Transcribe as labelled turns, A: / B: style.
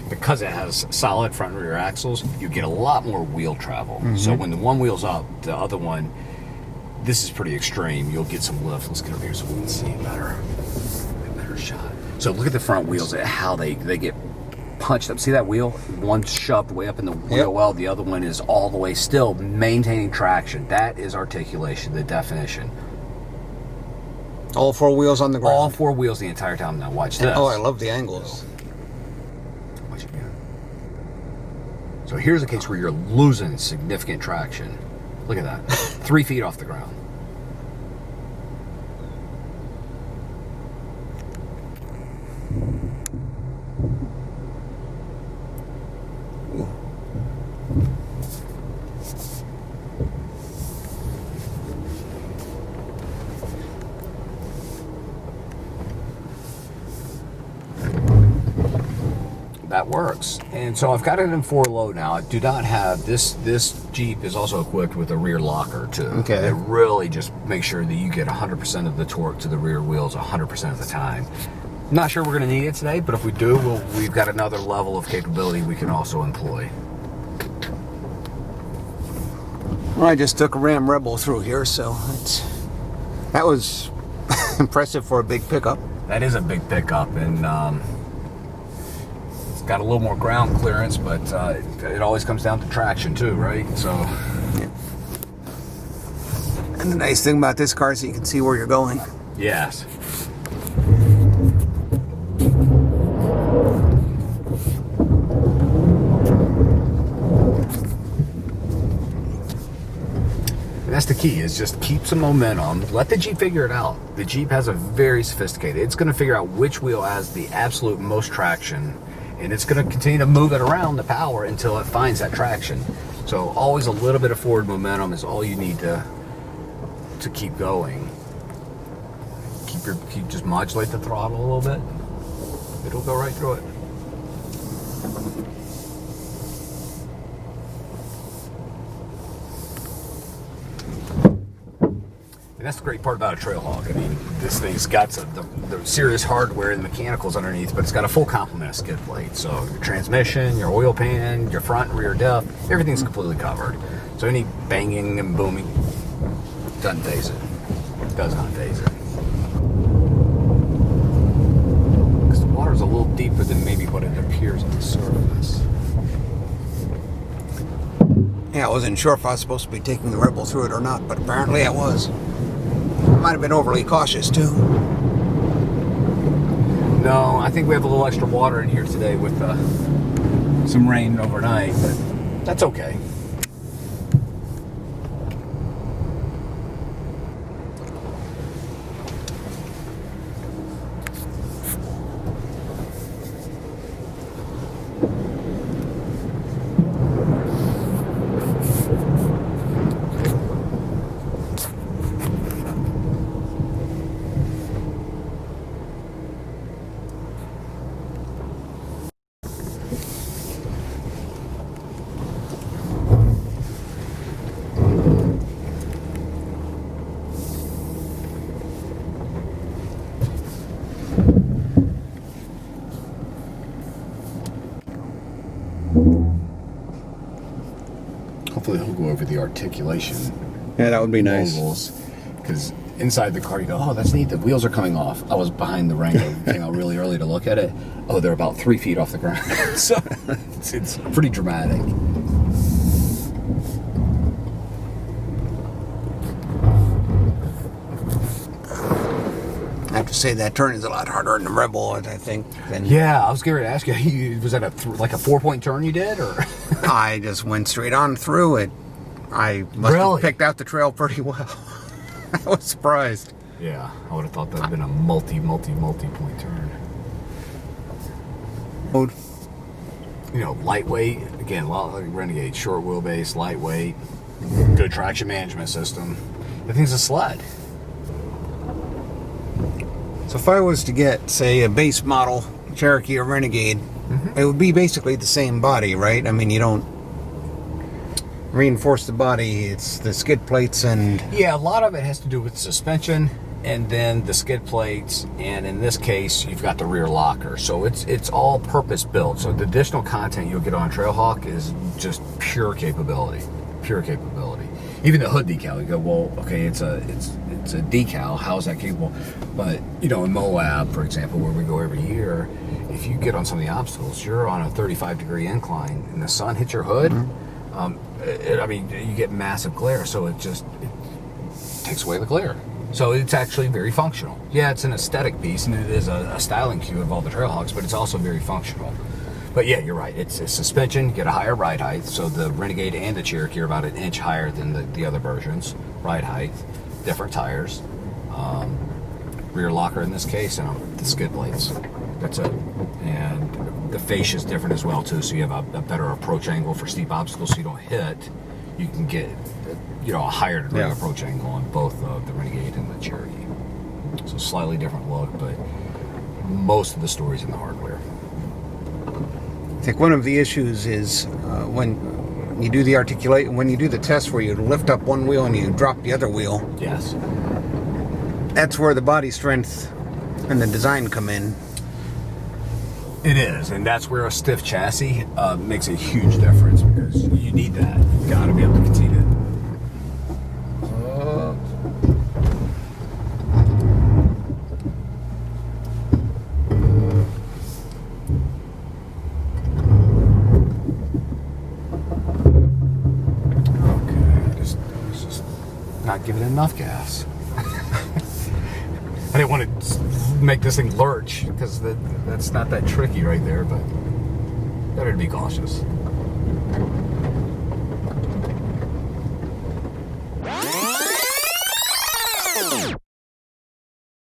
A: because it has solid front and rear axles, you get a lot more wheel travel. So when the one wheel's up, the other one, this is pretty extreme. You'll get some lift. Let's get over here so we can see it better. A better shot. So look at the front wheels, how they get punched up. See that wheel? One's shoved way up in the wheel well, the other one is all the way still maintaining traction. That is articulation, the definition.
B: All four wheels on the ground?
A: All four wheels the entire time. Now watch this.
B: Oh, I love the angles.
A: Watch it again. So here's a case where you're losing significant traction. Look at that. 3 feet off the ground. That works. And so I've got it in 4-low now. I do not have this Jeep is also equipped with a rear locker too.
B: Okay.
A: It really just makes sure that you get 100% of the torque to the rear wheels 100% of the time. Not sure we're going to need it today, but if we do, we've got another level of capability we can also employ.
B: Well, I just took a Ram Rebel through here, so that was impressive for a big pickup.
A: That is a big pickup, and it's got a little more ground clearance, but it always comes down to traction too, right? So.
B: Yeah. And the nice thing about this car is you can see where you're going.
A: Yes. That's the key, is just keep some momentum. Let the Jeep figure it out. The Jeep has a very sophisticated, it's going to figure out which wheel has the absolute most traction, and it's going to continue to move it around the power until it finds that traction. So always a little bit of forward momentum is all you need to keep going. Keep just modulate the throttle a little bit. It'll go right through it. That's the great part about a Trailhawk. I mean, this thing's got the serious hardware and mechanicals underneath, but it's got a full complement of skid plates. So your transmission, your oil pan, your front and rear diff, everything's completely covered. So any banging and booming doesn't phase it. Does not phase it. Because the water's a little deeper than maybe what it appears on the surface.
B: Yeah, I wasn't sure if I was supposed to be taking the Rebel through it or not, but apparently I was. I might have been overly cautious too.
A: No, I think we have a little extra water in here today with some rain overnight, but that's okay. Hopefully he'll go over the articulation.
B: Yeah, that would be nice.
A: Because inside the car you go, oh, that's neat, the wheels are coming off. I was behind the Wrangler, came out really early to look at it. Oh, they're about 3 feet off the ground. So it's pretty dramatic.
B: I have to say that turn is a lot harder in the Rebel, I think.
A: Yeah, I was going to ask you, was that like a 4-point turn you did, or?
B: I just went straight on through it. I must have picked out the trail pretty well. I was surprised.
A: Yeah, I would have thought that would have been a multi-point turn. You know, lightweight, again, a lot like Renegade, short wheelbase, lightweight, good traction management system. The thing's a sled.
B: So if I was to get, say, a base model Cherokee or Renegade, it would be basically the same body, right? I mean, you don't reinforce the body, it's the skid plates and...
A: Yeah, a lot of it has to do with suspension and then the skid plates, and in this case, you've got the rear locker. So it's all purpose built. So the additional content you'll get on Trailhawk is just pure capability. Pure capability. Even the hood decal, you go, well, okay, it's a decal. How is that capable? But in Moab, for example, where we go every year, if you get on some of the obstacles, you're on a 35-degree incline, and the sun hits your hood. You get massive glare, so it takes away the glare. So it's actually very functional. Yeah, it's an aesthetic piece, and it is a styling cue of all the Trailhawks, but it's also very functional. But yeah, you're right. It's a suspension, get a higher ride height. So the Renegade and the Cherokee are about an inch higher than the other versions. Ride height, different tires, rear locker in this case, and the skid plates. That's it. And the fascia is different as well too. So you have a better approach angle for steep obstacles, so you don't hit. You can get a higher degree of approach angle on both the Renegade and the Cherokee. So slightly different look, but most of the story's in the hardware.
B: I think one of the issues is when you do the test where you lift up one wheel and you drop the other wheel.
A: Yes.
B: That's where the body strength and the design come in.
A: It is, and that's where a stiff chassis makes a huge difference, because you need that. You've got to be able to concede it. Not giving it enough gas. I didn't want to make this thing lurch, because that's not that tricky right there, but better to be cautious.